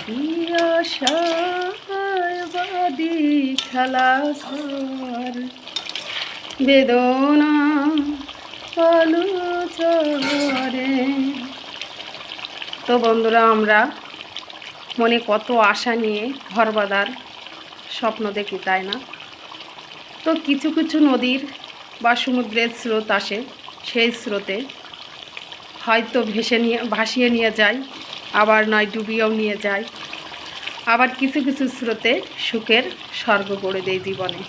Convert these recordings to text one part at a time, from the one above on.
কি আশাবাদী খেলা ঘর বেদনা পলুচরে। তো বন্ধুরা, আমরা মনে কত আশা নিয়ে ঘর বাঁধার স্বপ্ন দেখি, তাই না? তো কিছু কিছু নদীর বা সমুদ্রের স্রোত আসে, সেই স্রোতে হয়তো ভাসিয়ে নিয়ে যায়, আবার নয় ডুবিয়েও নিয়ে যায়। আবার কিছু কিছু স্রোতে সুখের স্বর্গ করে দেয় জীবনে।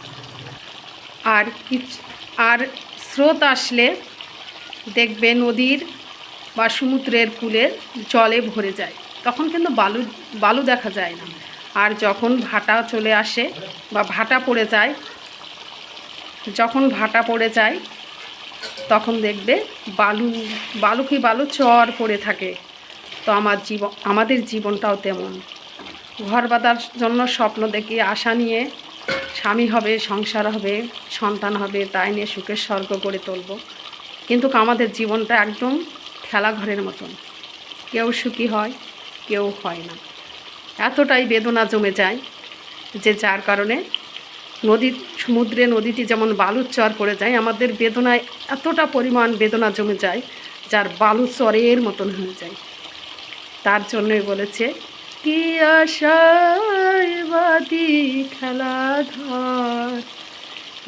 আর স্রোত আসলে দেখবে নদীর বা সমুদ্রের কূলের জলে ভরে যায়, তখন কিন্তু বালু বালু দেখা যায় না। আর যখন ভাটা চলে আসে বা ভাটা পড়ে যায় তখন দেখবে বালু চর পড়ে থাকে। তো আমাদের জীবনটাও তেমন। ঘর বাঁধার জন্য স্বপ্ন দেখি, আশা নিয়ে স্বামী হবে, সংসার হবে, সন্তান হবে, তাই নিয়ে সুখের স্বর্গ গড়ে তুলব। কিন্তু আমাদের জীবনটা একদম খেলাঘরের মতন, কেউ সুখী হয়, কেউ হয় না। এতটাই বেদনা জমে যায় যে যার কারণে নদীতে যেমন বালুর চর পড়ে যায়, আমাদের বেদনায় এতটা পরিমাণ বেদনা জমে যায় যার বালু চরের মতন হয়ে যায়। তার জন্যই বলেছে, কি আশায় বাদী খেলাধর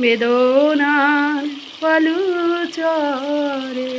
বেদনার বালু চরে।